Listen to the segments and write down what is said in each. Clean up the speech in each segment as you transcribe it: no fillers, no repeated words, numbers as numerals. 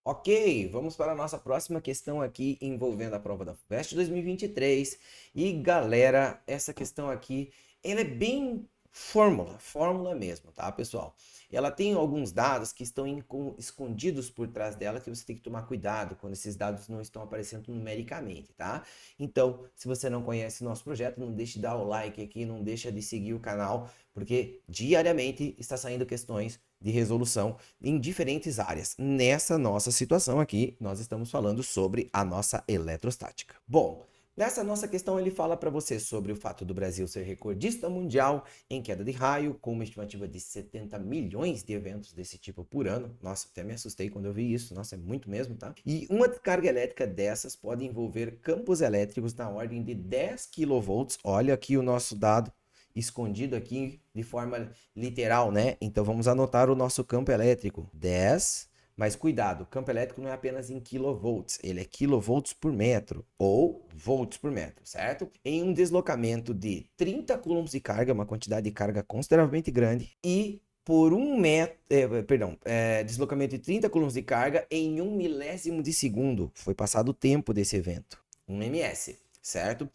Ok, vamos para a nossa próxima questão aqui envolvendo a prova da FUVEST 2023. E galera, essa questão aqui, ela é bem fórmula mesmo, tá, pessoal? Ela tem alguns dados que estão escondidos por trás dela que você tem que tomar cuidado quando esses dados não estão aparecendo numericamente, tá? Então, se você não conhece nosso projeto, não deixe de dar o like aqui, não deixa de seguir o canal, porque diariamente está saindo questões de resolução em diferentes áreas. Nessa nossa situação aqui, nós estamos falando sobre a nossa eletrostática. Bom, nessa nossa questão ele fala para você sobre o fato do Brasil ser recordista mundial em queda de raio, com uma estimativa de 70 milhões de eventos desse tipo por ano. Nossa, até me assustei quando eu vi isso. Nossa, é muito mesmo, tá? E uma descarga elétrica dessas pode envolver campos elétricos na ordem de 10 kV. Olha aqui o nosso dado escondido aqui de forma literal, né? Então vamos anotar o nosso campo elétrico, 10, mas cuidado, o campo elétrico não é apenas em kilovolts, ele é kilovolts por metro ou volts por metro, certo? Em um deslocamento de 30 coulombs de carga, uma quantidade de carga consideravelmente grande, e por deslocamento de 30 coulombs de carga em 1 milésimo de segundo. Foi passado o tempo desse evento, 1 ms, certo?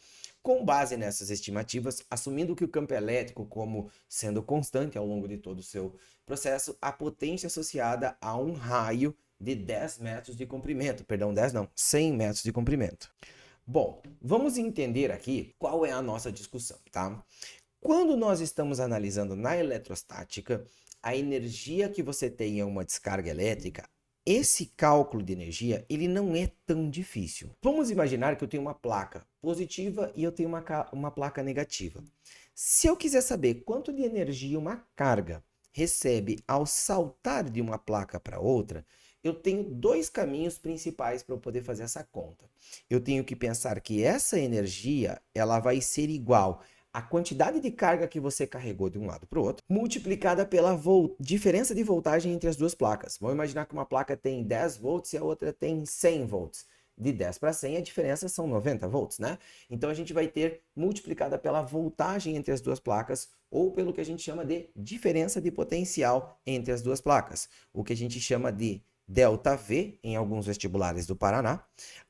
Com base nessas estimativas, assumindo que o campo elétrico como sendo constante ao longo de todo o seu processo, a potência associada a um raio de 10 metros de comprimento, perdão, 10 não, 100 metros de comprimento. Bom, vamos entender aqui qual é a nossa discussão, tá? Quando nós estamos analisando na eletrostática, a energia que você tem em uma descarga elétrica, esse cálculo de energia, ele não é tão difícil. Vamos imaginar que eu tenho uma placa positiva e eu tenho uma placa negativa. Se eu quiser saber quanto de energia uma carga recebe ao saltar de uma placa para outra, eu tenho dois caminhos principais para eu poder fazer essa conta. Eu tenho que pensar que essa energia, ela vai ser igual a quantidade de carga que você carregou de um lado para o outro, multiplicada pela diferença de voltagem entre as duas placas. Vamos imaginar que uma placa tem 10 volts e a outra tem 100 volts. De 10 para 100, a diferença são 90 volts, né? Então a gente vai ter multiplicada pela voltagem entre as duas placas, ou pelo que a gente chama de diferença de potencial entre as duas placas, o que a gente chama de delta V em alguns vestibulares do Paraná.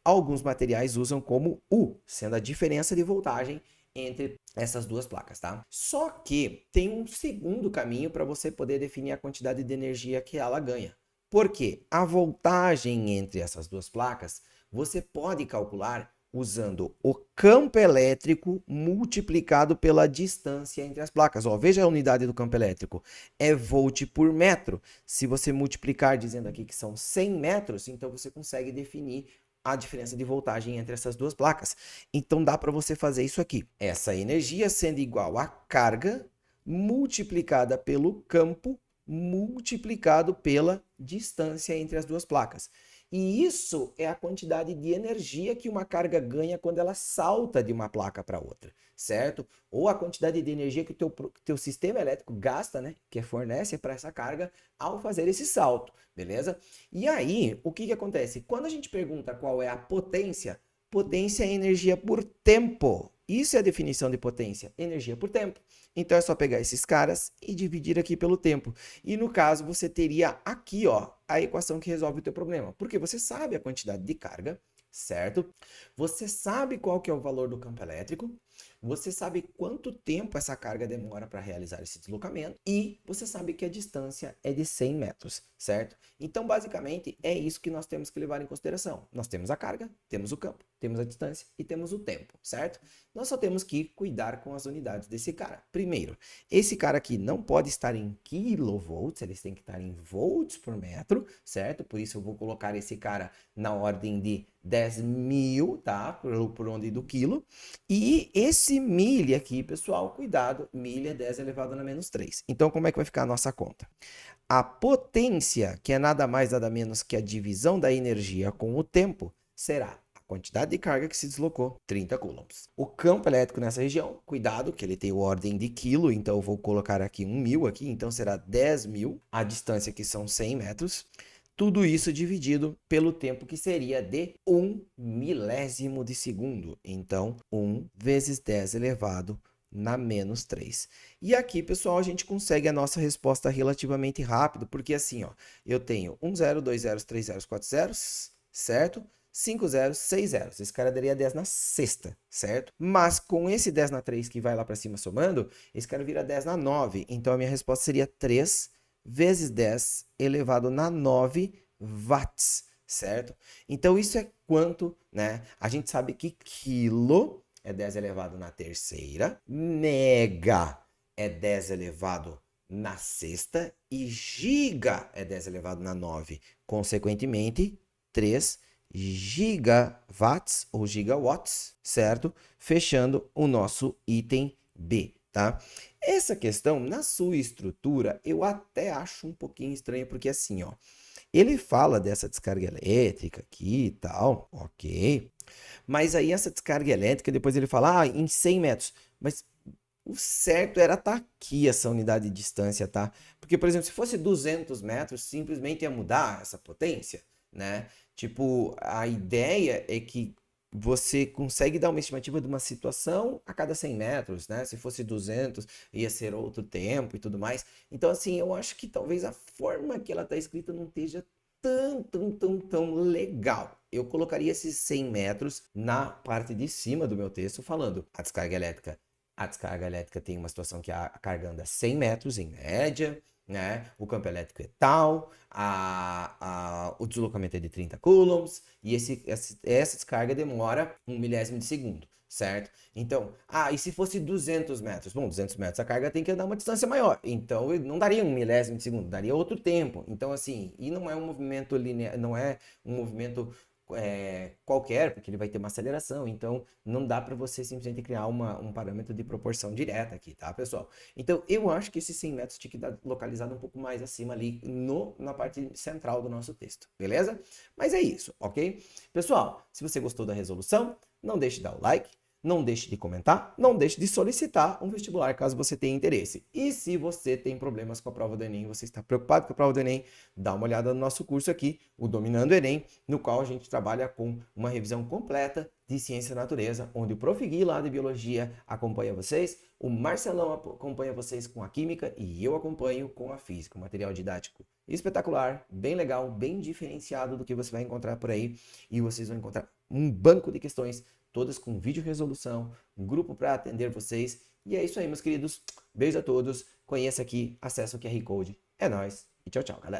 Alguns materiais usam como U, sendo a diferença de voltagem entre essas duas placas, tá? Só que tem um segundo caminho para você poder definir a quantidade de energia que ela ganha. Porque a voltagem entre essas duas placas, você pode calcular usando o campo elétrico multiplicado pela distância entre as placas. Ó, veja a unidade do campo elétrico, é volt por metro. Se você multiplicar dizendo aqui que são 100 metros, então você consegue definir a diferença de voltagem entre essas duas placas. Então dá para você fazer isso aqui. Essa energia sendo igual a carga multiplicada pelo campo multiplicado pela distância entre as duas placas. E isso é a quantidade de energia que uma carga ganha quando ela salta de uma placa para outra, certo? Ou a quantidade de energia que o teu sistema elétrico gasta, né, que fornece para essa carga ao fazer esse salto, beleza? E aí, o que acontece? Quando a gente pergunta qual é a potência, potência é energia por tempo. Isso é a definição de potência, energia por tempo. Então é só pegar esses caras e dividir aqui pelo tempo. E no caso, você teria aqui, ó, a equação que resolve o teu problema. Porque você sabe a quantidade de carga, certo? Você sabe qual que é o valor do campo elétrico, você sabe quanto tempo essa carga demora para realizar esse deslocamento e você sabe que a distância é de 100 metros, certo? Então, basicamente, é isso que nós temos que levar em consideração. Nós temos a carga, temos o campo, temos a distância e temos o tempo, certo? Nós só temos que cuidar com as unidades desse cara. Primeiro, esse cara aqui não pode estar em kilovolts, eles têm que estar em volts por metro, certo? Por isso eu vou colocar esse cara na ordem de 10.000, tá? Por onde do quilo. E esse milha aqui, pessoal, cuidado, milha é 10 elevado a menos 3. Então, como é que vai ficar a nossa conta? A potência, que é nada mais nada menos que a divisão da energia com o tempo, será a quantidade de carga que se deslocou, 30 coulombs. O campo elétrico nessa região, cuidado, que ele tem ordem de quilo, então eu vou colocar aqui 1.000 aqui, então será 10.000, a distância que são 100 metros. Tudo isso dividido pelo tempo que seria de 1 milésimo de segundo. Então, 1 vezes 10 elevado na menos 3. E aqui, pessoal, a gente consegue a nossa resposta relativamente rápido, porque assim, ó, eu tenho 1 0, 2 zeros, 3 zeros, 4 zeros, certo? 5 zeros, 6 zeros. Esse cara daria 10 na sexta, certo? Mas com esse 10 na 3 que vai lá para cima somando, esse cara vira 10 na 9. Então a minha resposta seria 3 vezes 10 elevado na 9 watts, certo? Então isso é quanto, né? A gente sabe que quilo é 10 elevado na terceira, mega é 10 elevado na sexta e giga é 10 elevado na 9. Consequentemente, 3 gigawatts ou gigawatts, certo? Fechando o nosso item B, tá? Essa questão, na sua estrutura, eu até acho um pouquinho estranho, porque assim, ó, ele fala dessa descarga elétrica aqui e tal, ok. Mas aí essa descarga elétrica, depois ele fala, em 100 metros. Mas o certo era estar aqui essa unidade de distância, tá? Porque, por exemplo, se fosse 200 metros, simplesmente ia mudar essa potência, né? Tipo, a ideia é que você consegue dar uma estimativa de uma situação a cada 100 metros, né? Se fosse 200, ia ser outro tempo e tudo mais. Então, assim, eu acho que talvez a forma que ela está escrita não esteja tão legal. Eu colocaria esses 100 metros na parte de cima do meu texto, falando a descarga elétrica tem uma situação que a carga anda 100 metros em média, né? O campo elétrico é tal, o deslocamento é de 30 coulombs e essa descarga demora 1 milésimo de segundo, certo? Então, e se fosse 200 metros? Bom, 200 metros a carga tem que andar uma distância maior, então não daria 1 milésimo de segundo, daria outro tempo. Então, assim, e não é um movimento linear, não é um movimento qualquer, porque ele vai ter uma aceleração, então não dá para você simplesmente criar um parâmetro de proporção direta aqui, tá, pessoal? Então eu acho que esses 100 metros tinha que estar localizado um pouco mais acima ali na parte central do nosso texto, beleza? Mas é isso, ok? Pessoal, se você gostou da resolução, não deixe de dar o like, não deixe de comentar, não deixe de solicitar um vestibular caso você tenha interesse. E se você tem problemas com a prova do Enem, você está preocupado com a prova do Enem, dá uma olhada no nosso curso aqui, o Dominando o Enem, no qual a gente trabalha com uma revisão completa de ciência da natureza, onde o Prof. Gui lá de biologia acompanha vocês, o Marcelão acompanha vocês com a química e eu acompanho com a física, um material didático espetacular, bem legal, bem diferenciado do que você vai encontrar por aí, e vocês vão encontrar um banco de questões todas com vídeo resolução, um grupo para atender vocês. E é isso aí, meus queridos. Beijo a todos. Conheça aqui, acesse o QR Code. É nóis e tchau, tchau, galera.